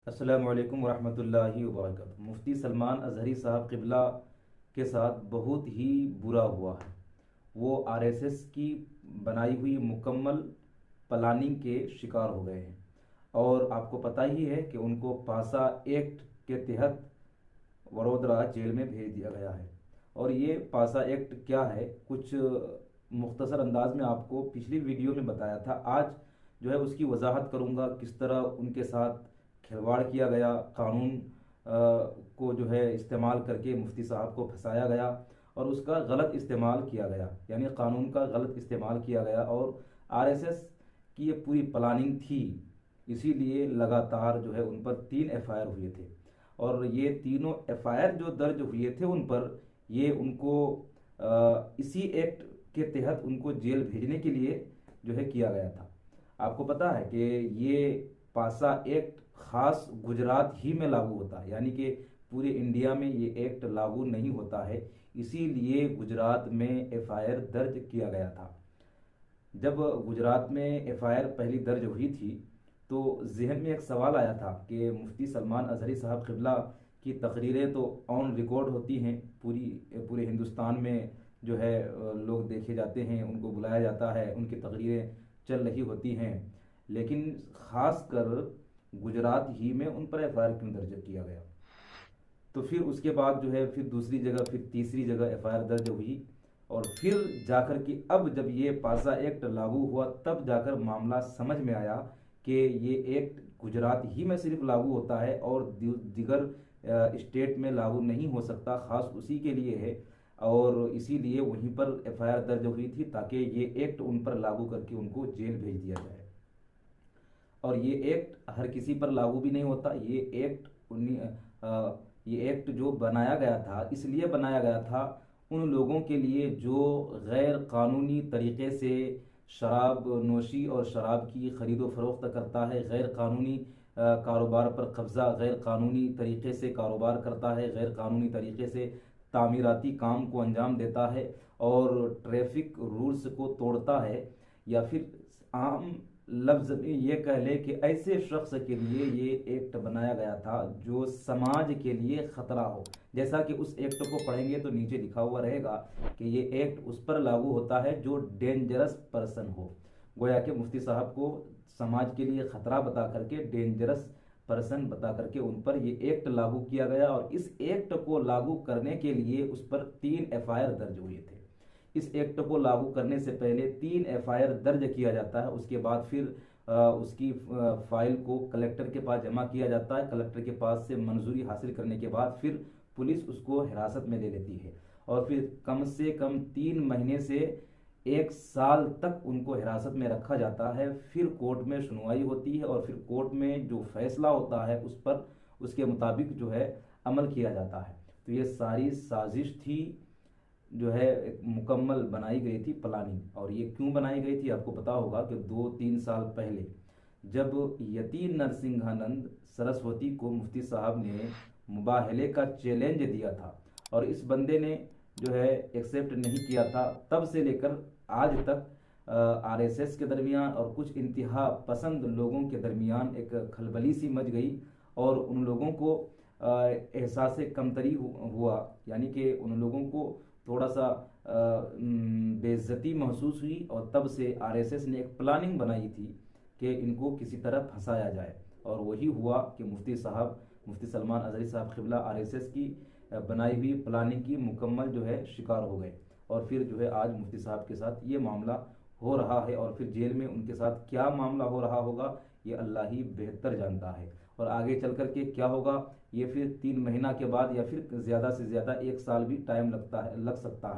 अस्सलामु अलैकुम वरहमतुल्लाहि वबरकातुहू। मुफ्ती सलमान अजहरी साहब क़िबला के साथ बहुत ही बुरा हुआ है। वो आरएसएस की बनाई हुई मुकम्मल प्लानिंग के शिकार हो गए हैं। और आपको पता ही है कि उनको पासा एक्ट के तहत वडोदरा जेल में भेज दिया गया है। और ये पासा एक्ट क्या है, कुछ मुख्तसर अंदाज में आपको पिछली वीडियो में बताया था। आज जो है उसकी वजाहत करूँगा, किस तरह उनके साथ खिलवाड़ किया गया, कानून को जो है इस्तेमाल करके मुफ्ती साहब को फंसाया गया और उसका गलत इस्तेमाल किया गया, यानी कानून का गलत इस्तेमाल किया गया। और आरएसएस की ये पूरी प्लानिंग थी, इसीलिए लगातार जो है उन पर 3 एफआईआर हुए थे। और ये तीनों एफआईआर जो दर्ज हुए थे उन पर, ये उनको इसी एक्ट के तहत उनको जेल भेजने के लिए जो है किया गया था। आपको पता है कि ये पासा एक्ट खास गुजरात ही में लागू होता है, यानी कि पूरे इंडिया में ये एक्ट लागू नहीं होता है। इसीलिए गुजरात में एफआईआर दर्ज किया गया था। जब गुजरात में एफआईआर पहली दर्ज हुई थी तो जहन में एक सवाल आया था कि मुफ्ती सलमान अजहरी साहब क़िबला की तकरीरें तो ऑन रिकॉर्ड होती हैं, पूरे हिंदुस्तान में जो है लोग देखे जाते हैं, उनको बुलाया जाता है, उनकी तकरीरें चल रही होती हैं, लेकिन ख़ास कर गुजरात ही में उन पर एफआईआर क्यों दर्ज किया गया। तो फिर उसके बाद जो है फिर दूसरी जगह, फिर तीसरी जगह एफआईआर दर्ज हुई। और फिर जाकर के अब जब ये पासा एक्ट लागू हुआ तब जाकर मामला समझ में आया कि ये एक्ट गुजरात ही में सिर्फ लागू होता है और दिगर स्टेट में लागू नहीं हो सकता, ख़ास उसी के लिए है। और इसीलिए वहीं पर एफआईआर दर्ज हुई थी ताकि ये एक्ट उन पर लागू करके उनको जेल भेज दिया जाए। और ये एक्ट हर किसी पर लागू भी नहीं होता। ये एक्ट जो बनाया गया था, इसलिए बनाया गया था उन लोगों के लिए जो गैर कानूनी तरीके से शराब नोशी और शराब की ख़रीदो फरोख्त करता है, गैर कानूनी कारोबार पर कब्ज़ा, गैर कानूनी तरीके से कारोबार करता है, गैर कानूनी तरीके से तामीराती काम को अंजाम देता है और ट्रैफिक रूल्स को तोड़ता है। या फिर आम लफ्ज़ में ये कह ले कि ऐसे शख्स के लिए ये एक्ट बनाया गया था जो समाज के लिए ख़तरा हो। जैसा कि उस एक्ट को पढ़ेंगे तो नीचे लिखा हुआ रहेगा कि ये एक्ट उस पर लागू होता है जो डेंजरस पर्सन हो। गोया कि मुफ्ती साहब को समाज के लिए ख़तरा बता करके, डेंजरस पर्सन बता करके उन पर ये एक्ट लागू किया गया। और इस एक्ट को लागू करने के लिए उस पर 3 एफआईआर दर्ज हुए थे। इस एक्ट को लागू करने से पहले 3 एफआईआर दर्ज किया जाता है, उसके बाद फिर उसकी फाइल को कलेक्टर के पास जमा किया जाता है। कलेक्टर के पास से मंजूरी हासिल करने के बाद फिर पुलिस उसको हिरासत में ले लेती है और फिर कम से कम 3 महीने से 1 साल तक उनको हिरासत में रखा जाता है। फिर कोर्ट में सुनवाई होती है और फिर कोर्ट में जो फैसला होता है उस पर, उसके मुताबिक जो है अमल किया जाता है। तो ये सारी साजिश थी, जो है एक मुकम्मल बनाई गई थी प्लानिंग। और ये क्यों बनाई गई थी, आपको पता होगा कि 2-3 साल पहले जब यति नरसिंहानंद सरस्वती को मुफ्ती साहब ने मुबाहले का चैलेंज दिया था और इस बंदे ने जो है एक्सेप्ट नहीं किया था, तब से लेकर आज तक आरएसएस के दरमियान और कुछ इंतहा पसंद लोगों के दरमियान एक खलबली सी मच गई और उन लोगों को एहसास कमतरी हुआ, यानी कि उन लोगों को थोड़ा सा बेइज्जती महसूस हुई। और तब से आरएसएस ने एक प्लानिंग बनाई थी कि इनको किसी तरह फंसाया जाए। और वही हुआ कि मुफ्ती साहब, मुफ्ती सलमान अजहरी साहब क़िबला आरएसएस की बनाई हुई प्लानिंग की मुकम्मल जो है शिकार हो गए। और फिर जो है आज मुफ्ती साहब के साथ ये मामला हो रहा है और फिर जेल में उनके साथ क्या मामला हो रहा होगा ये अल्लाह ही बेहतर जानता है। और आगे चल कर के क्या होगा ये फिर 3 महीना के बाद या फिर ज़्यादा से ज़्यादा 1 साल भी टाइम लग सकता है।